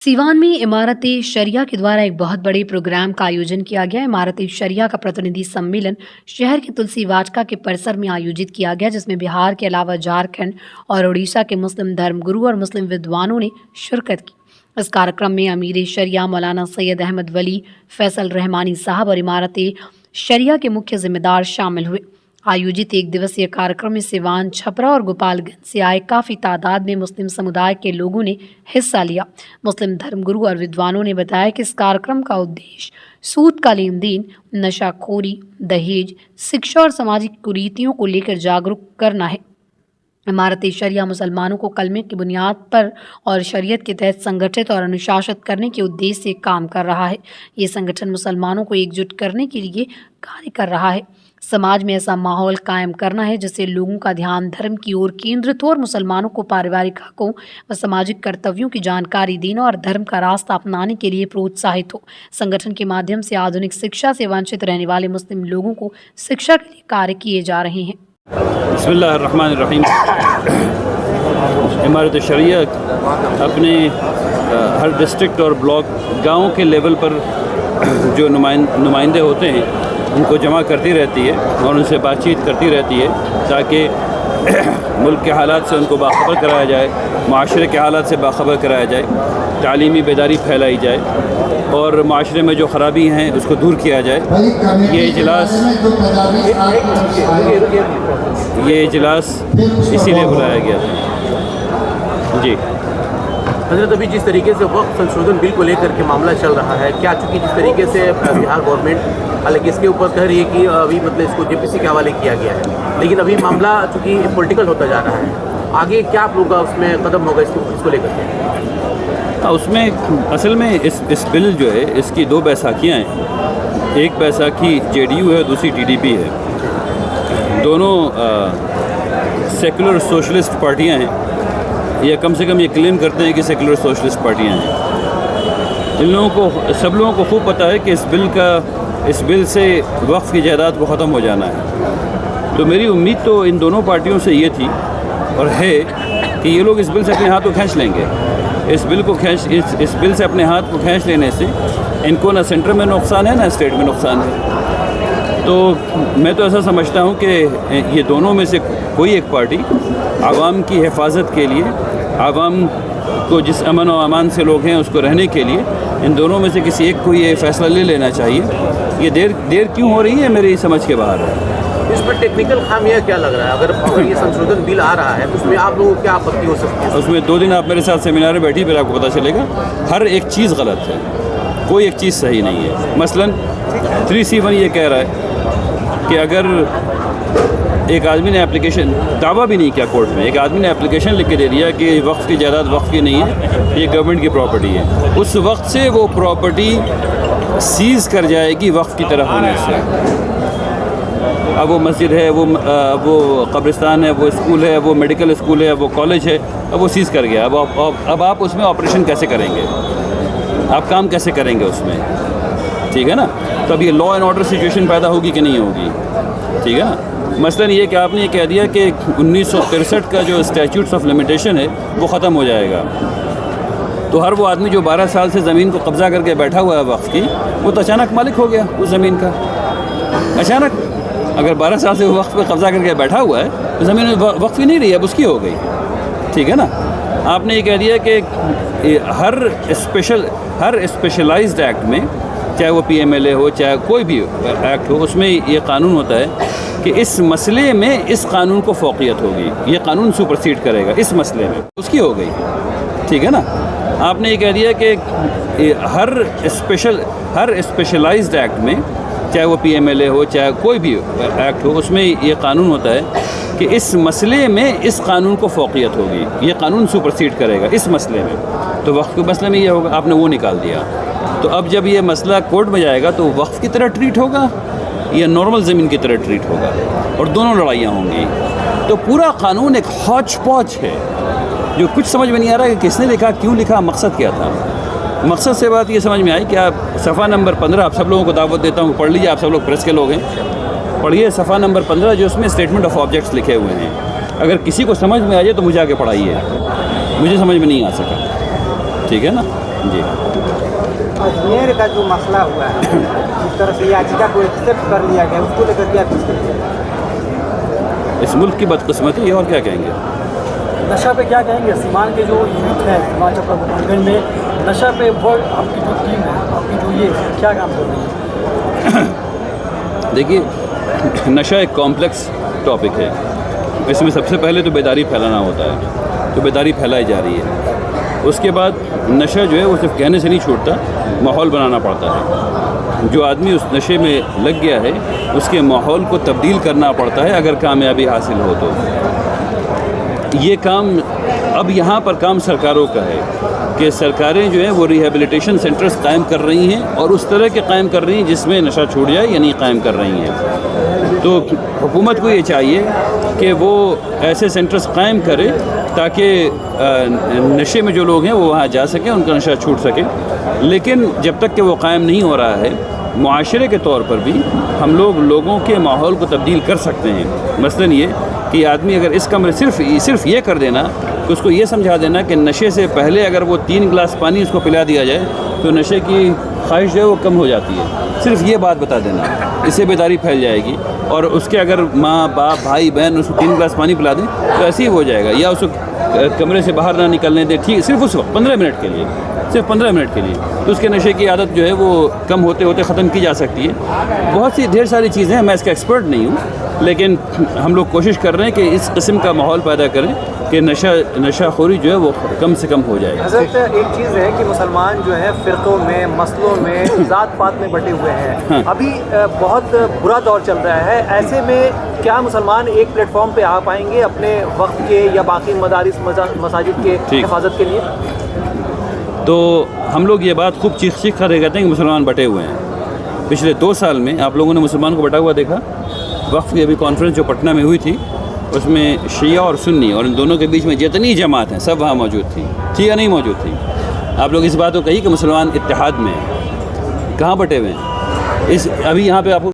सीवान में इमारत-ए शरिया के द्वारा एक बहुत बड़े प्रोग्राम का आयोजन किया गया। इमारत-ए शरिया का प्रतिनिधि सम्मेलन शहर के तुलसी वाटिका के परिसर में आयोजित किया गया, जिसमें बिहार के अलावा झारखंड और उड़ीसा के मुस्लिम धर्मगुरु और मुस्लिम विद्वानों ने शिरकत की। इस कार्यक्रम में अमीर शरिया मौलाना सैयद अहमद वली फैसल रहमानी साहब और इमारत-ए शरिया के मुख्य जिम्मेदार शामिल हुए। आयोजित एक दिवसीय कार्यक्रम में सिवान, छपरा और गोपालगंज से आए काफ़ी तादाद में मुस्लिम समुदाय के लोगों ने हिस्सा लिया। मुस्लिम धर्मगुरु और विद्वानों ने बताया कि इस कार्यक्रम का उद्देश्य सूद का लेन देन, नशाखोरी, दहेज, शिक्षा और सामाजिक कुरीतियों को लेकर जागरूक करना है। इमारत-ए शरिया मुसलमानों को कलमे की बुनियाद पर और शरीयत के तहत संगठित और अनुशासित करने के उद्देश्य से काम कर रहा है। ये संगठन मुसलमानों को एकजुट करने के लिए कार्य कर रहा है। समाज में ऐसा माहौल कायम करना है जिससे लोगों का ध्यान धर्म की ओर केंद्रित हो और मुसलमानों को पारिवारिक हकों व सामाजिक कर्तव्यों की जानकारी देना और धर्म का रास्ता अपनाने के लिए प्रोत्साहित हो। संगठन के माध्यम से आधुनिक शिक्षा से वंचित रहने वाले मुस्लिम लोगों को शिक्षा के लिए कार्य किए जा रहे हैं। बिस्मिल्लाहिर्रहमानिर्रहीम। इमारत शरिया अपने हर डिस्ट्रिक्ट और ब्लॉक गाँव के लेवल पर जो नुमाइंदे होते हैं उनको जमा करती रहती है और उनसे बातचीत करती रहती है ताकि मुल्क के हालात से उनको बाखबर कराया जाए, माशरे के हालात से बाखबर कराया जाए, तालीमी बेदारी फैलाई जाए और माशरे में जो ख़राबी हैं उसको दूर किया जाए। ये इजलास इसीलिए बुलाया गया था। जी हज़रत, अभी जिस तरीके से वक्फ संशोधन बिल को लेकर के मामला चल रहा है, क्या चूँकि जिस तरीके से बिहार गवर्नमेंट हालांकि इसके ऊपर कह रही है कि अभी मतलब इसको जेपीसी के हवाले किया गया है, लेकिन अभी मामला चूँकि पॉलिटिकल होता जा रहा है, आगे क्या आप लोगों का उसमें कदम होगा इसको लेकर के? उसमें असल में इस बिल जो है इसकी दो बैसाखियाँ हैं। एक बैसाखी जेडीयू है, दूसरी टीडीपी है। दोनों सेकुलर सोशलिस्ट पार्टियाँ हैं, या कम से कम ये क्लेम करते हैं कि सेकुलर सोशलिस्ट पार्टियाँ हैं। इन लोगों को, सब लोगों को खूब पता है कि इस बिल से वक्फ की जायदाद को ख़त्म हो जाना है। तो मेरी उम्मीद तो इन दोनों पार्टियों से ये थी और है कि ये लोग इस बिल से अपने हाथ को खींच लेंगे। इस बिल से अपने हाथ को खींच लेने से इनको ना सेंटर में नुकसान है ना स्टेट में नुकसान है। तो मैं तो ऐसा समझता हूँ कि ये दोनों में से कोई एक पार्टी आवाम की हिफाजत के लिए, आवाम को जिस अमन और अमान से लोग हैं उसको रहने के लिए, इन दोनों में से किसी एक को ये फ़ैसला ले लेना चाहिए। ये देर क्यों हो रही है मेरी समझ के बाहर है। इस पर टेक्निकल खामियां क्या लग रहा है? अगर ये संशोधन बिल आ रहा है तो उसमें आप लोगों को क्या आपत्ति हो सकती है? उसमें 2 दिन आप मेरे साथ सेमिनार में बैठी, फिर आपको पता चलेगा हर एक चीज़ गलत है, कोई एक चीज़ सही नहीं है। मसलन 3C1 ये कह रहा है कि अगर एक आदमी ने एप्लीकेशन, दावा भी नहीं किया कोर्ट में, एक आदमी ने एप्लीकेशन लिख के दे दिया कि वक्फ की जायदाद वक्फ की नहीं है, ये गवर्नमेंट की प्रॉपर्टी है, उस वक्त से वो प्रॉपर्टी सीज़ कर जाएगी वक्फ की तरफ होने से। अब वो मस्जिद है, वो कब्रिस्तान है, वो स्कूल है, वो मेडिकल स्कूल है, वो कॉलेज है, अब वो सीज़ कर गया। अब आप उसमें ऑपरेशन कैसे करेंगे? आप काम कैसे करेंगे उसमें? ठीक है ना? तो अब ये लॉ एंड ऑर्डर सिचुएशन पैदा होगी कि नहीं होगी? ठीक है ना? मसलन ये कि आपने ये कह दिया कि 1963 का जो स्टैट्यूट्स ऑफ लिमिटेशन है वो ख़त्म हो जाएगा, तो हर वो आदमी जो 12 साल से ज़मीन को कब्ज़ा करके बैठा हुआ है वक्फ की, वो तो अचानक मालिक हो गया उस ज़मीन का। अचानक अगर 12 साल से वो वक्फ पे कब्ज़ा करके बैठा हुआ है तो ज़मीन वक्फ ही नहीं रही, अब उसकी हो गई। ठीक है ना? आपने ये कह दिया कि हर स्पेशलाइज्ड एक्ट में, चाहे वो PMLA हो चाहे कोई भी एक्ट हो, उसमें ये कानून होता है कि इस मसले में इस कानून को फ़ौक़ियत होगी, ये कानून सुपरसीड करेगा इस मसले में, उसकी हो गई। ठीक है ना? आपने ये कह दिया कि हर स्पेशलाइज्ड एक्ट में, चाहे वो PMLA हो चाहे कोई भी एक्ट हो, उसमें ये कानून होता है कि इस मसले में इस कानून को फ़ौक़ियत होगी, ये कानून सुपरसीड करेगा इस मसले में। तो वक्फ के मसले में ये होगा, आपने वो निकाल दिया। तो अब जब ये मसला कोर्ट में जाएगा तो वक्फ की तरह ट्रीट होगा या नॉर्मल ज़मीन की तरह ट्रीट होगा, और दोनों लड़ाइयाँ होंगी। तो पूरा कानून एक हौच पौच है जो कुछ समझ में नहीं आ रहा है कि किसने लिखा, क्यों लिखा, मकसद क्या था। मकसद से बात ये समझ में आई कि आप सफ़ा नंबर 15, आप सब लोगों को दावत देता हूँ, पढ़ लीजिए, आप सब लोग प्रेस के लोग हैं, पढ़िए सफ़ा नंबर 15 जो उसमें स्टेटमेंट ऑफ ऑब्जेक्ट्स लिखे हुए हैं। अगर किसी को समझ में आ जाए तो मुझे आके पढ़ाइए, मुझे समझ में नहीं आ सका। ठीक है ना? जी। अजमेर का जो मसला हुआ है, जिस तरह से याचिका को एक्सेप्ट कर लिया गया, उसको लेकर क्या कुछ करेंगे? इस मुल्क की बदकिस्मती है, और क्या कहेंगे। नशा पे क्या कहेंगे? सीमान के जो यूथ है हिमाचल प्रदेश में नशा पे बहुत आपकी जो टीम है, आपकी जो ये क्या काम कर रही है? देखिए, नशा एक कॉम्प्लेक्स टॉपिक है। इसमें सबसे पहले तो बेदारी फैलाना होता है, तो बेदारी फैलाई जा रही है। उसके बाद नशा जो है वो सिर्फ कहने से नहीं छूटता, माहौल बनाना पड़ता है। जो आदमी उस नशे में लग गया है उसके माहौल को तब्दील करना पड़ता है अगर कामयाबी हासिल हो तो। ये काम अब यहाँ पर काम सरकारों का है कि सरकारें जो हैं वो रिहेबिलिटेशन सेंटर्स कायम कर रही हैं, और उस तरह के कायम कर रही हैं जिसमें नशा छूट जाए, या नहीं कायम कर रही हैं। तो हुकूमत को ये चाहिए कि वो ऐसे सेंटर्स कायम करे ताकि नशे में जो लोग हैं वो वहाँ जा सकें, उनका नशा छूट सके। लेकिन जब तक कि वो कायम नहीं हो रहा है, मुआशरे के तौर पर भी हम लोगों के माहौल को तब्दील कर सकते हैं। मसलन ये कि आदमी अगर इस कमरे सिर्फ ये कर देना कि उसको ये समझा देना कि नशे से पहले अगर वो 3 गिलास पानी उसको पिला दिया जाए तो नशे की ख्वाहिश जो है वो कम हो जाती है। सिर्फ ये बात बता देना, इससे बेदारी फैल जाएगी। और उसके अगर माँ बाप भाई बहन उसको 3 गिलास पानी पिला दें तो ऐसे ही हो जाएगा। या उसको कमरे से बाहर ना निकलने दें, ठीक, सिर्फ उस वक्त 15 मिनट के लिए, सिर्फ 15 मिनट के लिए, तो उसके नशे की आदत जो है वो कम होते होते ख़त्म की जा सकती है। बहुत सी ढेर सारी चीज़ें हैं, मैं इसका एक्सपर्ट नहीं हूँ, लेकिन हम लोग कोशिश कर रहे हैं कि इस किस्म का माहौल पैदा करें कि नशाखोरी जो है वो कम से कम हो जाए। हज़रत, एक चीज़ है कि मुसलमान जो है फ़िरक़ों में, मसलों में, ज़ात पात में बटे हुए हैं। हाँ। अभी बहुत बुरा दौर चल रहा है। ऐसे में क्या मुसलमान एक प्लेटफॉर्म पे आ पाएंगे अपने वक्त के या बाकी मदारिस मसाजिद के हिफाजत के लिए? तो हम लोग ये बात खूब चीख कर कहते हैं कि मुसलमान बटे हुए हैं। पिछले 2 साल में आप लोगों ने मुसलमान को बटा हुआ देखा? वक्फ की अभी कॉन्फ्रेंस जो पटना में हुई थी उसमें शिया और सुन्नी और इन दोनों के बीच में जितनी जमात हैं सब वहाँ मौजूद थी या नहीं मौजूद थी? आप लोग इस बात को कही कि मुसलमान इत्तेहाद में हैं। कहाँ बटे हुए हैं? अभी यहाँ पे आपको